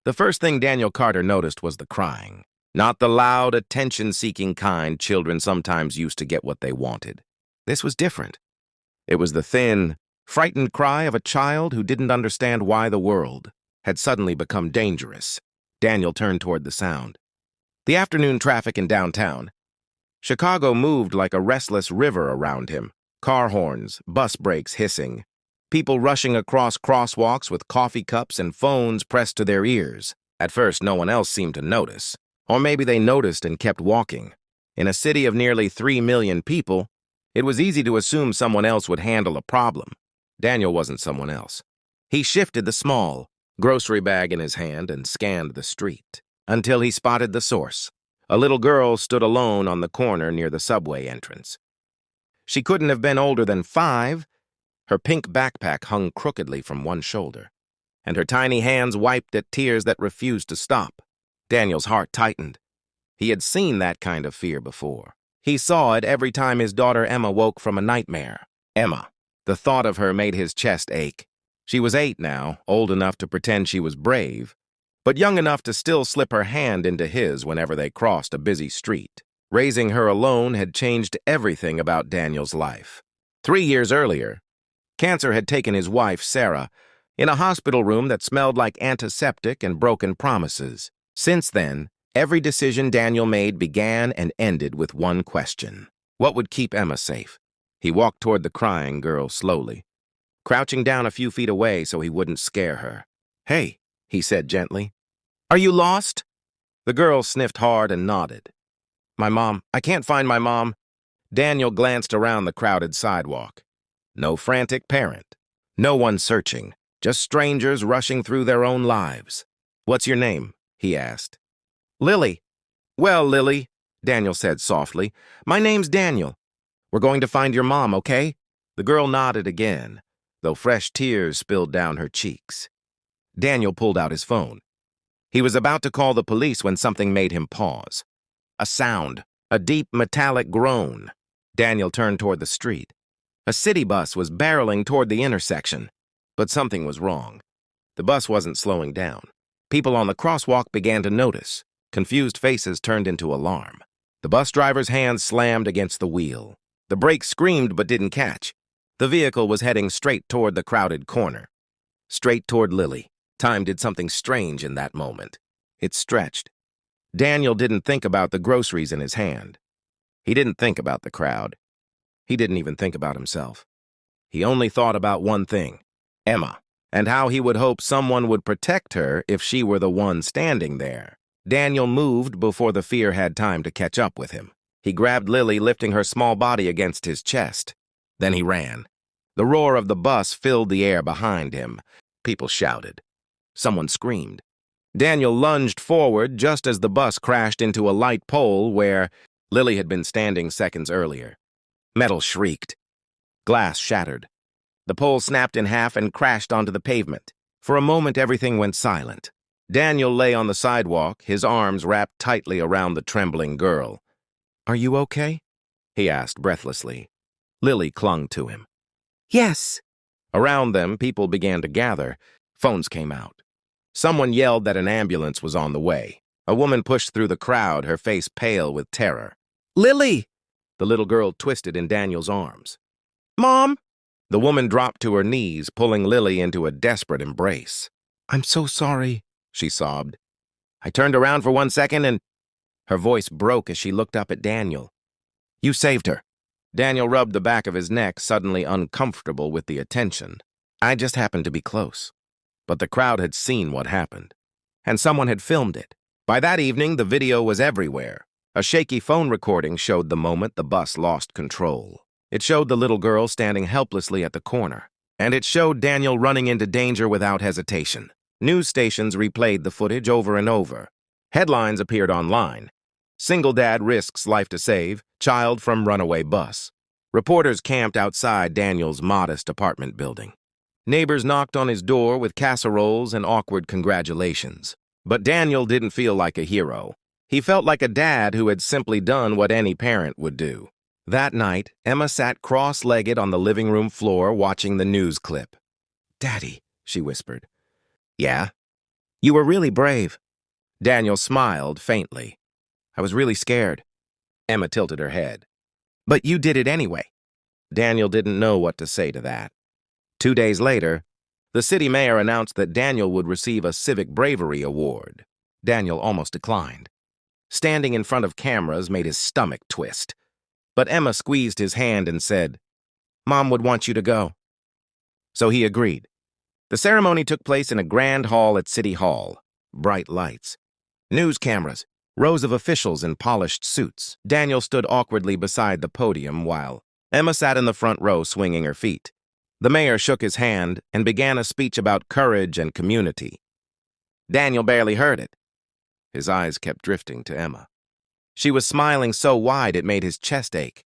The first thing Daniel Carter noticed was the crying. Not the loud, attention-seeking kind children sometimes used to get what they wanted. This was different. It was the thin, frightened cry of a child who didn't understand why the world had suddenly become dangerous. Daniel turned toward the sound. The afternoon traffic in downtown. Chicago moved like a restless river around him. Car horns, bus brakes hissing. People rushing across crosswalks with coffee cups and phones pressed to their ears. At first, no one else seemed to notice. Or maybe they noticed and kept walking. In a city of nearly 3 million people, it was easy to assume someone else would handle a problem. Daniel wasn't someone else. He shifted the small grocery bag in his hand and scanned the street until he spotted the source. A little girl stood alone on the corner near the subway entrance. She couldn't have been older than 5. Her pink backpack hung crookedly from one shoulder, and her tiny hands wiped at tears that refused to stop. Daniel's heart tightened. He had seen that kind of fear before. He saw it every time his daughter Emma woke from a nightmare. Emma. The thought of her made his chest ache. She was 8 now, old enough to pretend she was brave, but young enough to still slip her hand into his whenever they crossed a busy street. Raising her alone had changed everything about Daniel's life. 3 years earlier, cancer had taken his wife, Sarah, in a hospital room that smelled like antiseptic and broken promises. Since then, every decision Daniel made began and ended with one question. What would keep Emma safe? He walked toward the crying girl slowly, crouching down a few feet away so he wouldn't scare her. "Hey," he said gently. "Are you lost?" The girl sniffed hard and nodded. "My mom. I can't find my mom." Daniel glanced around the crowded sidewalk. No frantic parent. No one searching. Just strangers rushing through their own lives. "What's your name?" he asked. "Lily." "Well, Lily," Daniel said softly, "my name's Daniel. We're going to find your mom, okay?" The girl nodded again, though fresh tears spilled down her cheeks. Daniel pulled out his phone. He was about to call the police when something made him pause. A sound, a deep metallic groan. Daniel turned toward the street. A city bus was barreling toward the intersection, but something was wrong. The bus wasn't slowing down. People on the crosswalk began to notice. Confused faces turned into alarm. The bus driver's hands slammed against the wheel. The brakes screamed but didn't catch. The vehicle was heading straight toward the crowded corner. Straight toward Lily. Time did something strange in that moment. It stretched. Daniel didn't think about the groceries in his hand. He didn't think about the crowd. He didn't even think about himself. He only thought about one thing, Emma, and how he would hope someone would protect her if she were the one standing there. Daniel moved before the fear had time to catch up with him. He grabbed Lily, lifting her small body against his chest. Then he ran. The roar of the bus filled the air behind him. People shouted. Someone screamed. Daniel lunged forward just as the bus crashed into a light pole where Lily had been standing seconds earlier. Metal shrieked. Glass shattered. The pole snapped in half and crashed onto the pavement. For a moment, everything went silent. Daniel lay on the sidewalk, his arms wrapped tightly around the trembling girl. "Are you okay?" he asked breathlessly. Lily clung to him. "Yes." Around them, people began to gather. Phones came out. Someone yelled that an ambulance was on the way. A woman pushed through the crowd, her face pale with terror. "Lily!" The little girl twisted in Daniel's arms. "Mom!" The woman dropped to her knees, pulling Lily into a desperate embrace. "I'm so sorry," she sobbed. "I turned around for 1 second and—" Her voice broke as she looked up at Daniel. "You saved her." Daniel rubbed the back of his neck, suddenly uncomfortable with the attention. "I just happened to be close." But the crowd had seen what happened, and someone had filmed it. By that evening, the video was everywhere. A shaky phone recording showed the moment the bus lost control. It showed the little girl standing helplessly at the corner, and it showed Daniel running into danger without hesitation. News stations replayed the footage over and over. Headlines appeared online. "Single dad risks life to save, child from runaway bus." Reporters camped outside Daniel's modest apartment building. Neighbors knocked on his door with casseroles and awkward congratulations. But Daniel didn't feel like a hero. He felt like a dad who had simply done what any parent would do. That night, Emma sat cross-legged on the living room floor watching the news clip. "Daddy," she whispered. "Yeah?" You were really brave. Daniel smiled faintly. I was really scared. Emma tilted her head. But you did it anyway. Daniel didn't know what to say to that. 2 days later, the city mayor announced that Daniel would receive a Civic Bravery Award. Daniel almost declined. Standing in front of cameras made his stomach twist. But Emma squeezed his hand and said, Mom would want you to go. So he agreed. The ceremony took place in a grand hall at City Hall. Bright lights. News cameras. Rows of officials in polished suits. Daniel stood awkwardly beside the podium while Emma sat in the front row swinging her feet. The mayor shook his hand and began a speech about courage and community. Daniel barely heard it. His eyes kept drifting to Emma. She was smiling so wide it made his chest ache.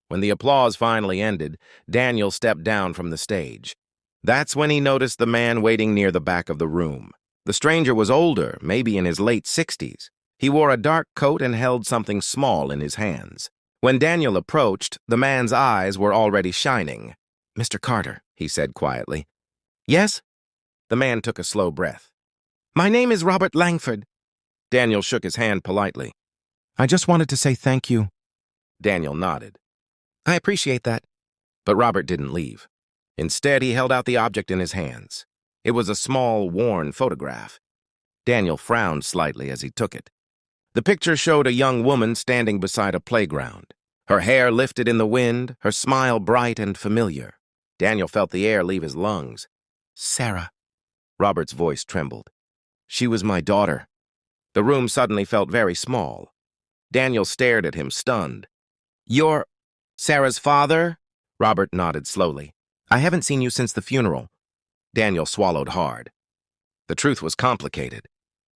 When the applause finally ended, Daniel stepped down from the stage. That's when he noticed the man waiting near the back of the room. The stranger was older, maybe in his late 60s. He wore a dark coat and held something small in his hands. When Daniel approached, the man's eyes were already shining. Mr. Carter, he said quietly. Yes? The man took a slow breath. My name is Robert Langford. Daniel shook his hand politely. I just wanted to say thank you. Daniel nodded. I appreciate that. But Robert didn't leave. Instead, he held out the object in his hands. It was a small, worn photograph. Daniel frowned slightly as he took it. The picture showed a young woman standing beside a playground. Her hair lifted in the wind, her smile bright and familiar. Daniel felt the air leave his lungs. Sarah. Robert's voice trembled. She was my daughter. The room suddenly felt very small. Daniel stared at him, stunned. You're Sarah's father? Robert nodded slowly. I haven't seen you since the funeral. Daniel swallowed hard. The truth was complicated.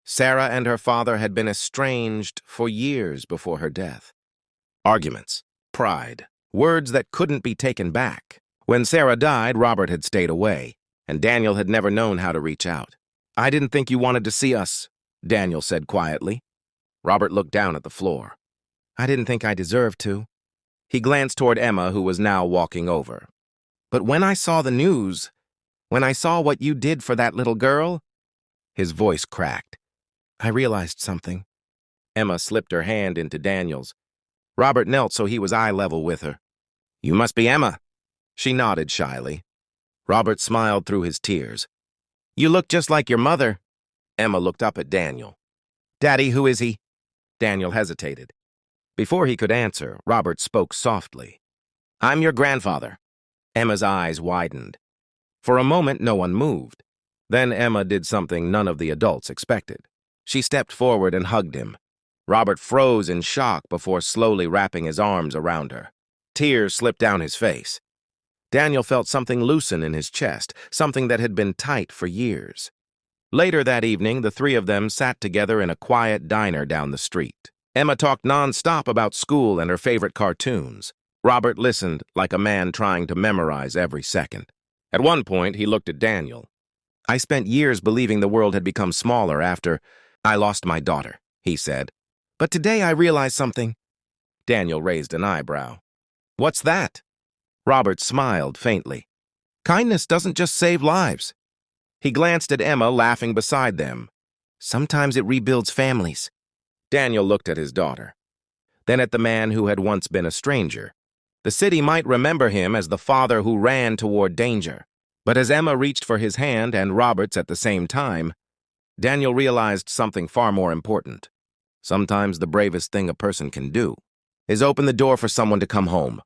Sarah and her father had been estranged for years before her death. Arguments, pride, words that couldn't be taken back. When Sarah died, Robert had stayed away, and Daniel had never known how to reach out. I didn't think you wanted to see us, Daniel said quietly. Robert looked down at the floor. I didn't think I deserved to. He glanced toward Emma, who was now walking over. But when I saw the news, when I saw what you did for that little girl, his voice cracked. I realized something. Emma slipped her hand into Daniel's. Robert knelt so he was eye level with her. You must be Emma. She nodded shyly. Robert smiled through his tears. You look just like your mother. Emma looked up at Daniel. Daddy, who is he? Daniel hesitated. Before he could answer, Robert spoke softly. I'm your grandfather. Emma's eyes widened. For a moment, no one moved. Then Emma did something none of the adults expected. She stepped forward and hugged him. Robert froze in shock before slowly wrapping his arms around her. Tears slipped down his face. Daniel felt something loosen in his chest, something that had been tight for years. Later that evening, the three of them sat together in a quiet diner down the street. Emma talked non-stop about school and her favorite cartoons. Robert listened like a man trying to memorize every second. At one point, he looked at Daniel. I spent years believing the world had become smaller after I lost my daughter, he said. But today I realized something. Daniel raised an eyebrow. What's that? Robert smiled faintly. Kindness doesn't just save lives. He glanced at Emma, laughing beside them. Sometimes it rebuilds families. Daniel looked at his daughter, then at the man who had once been a stranger. The city might remember him as the father who ran toward danger. But as Emma reached for his hand and Robert's at the same time, Daniel realized something far more important. Sometimes the bravest thing a person can do is open the door for someone to come home.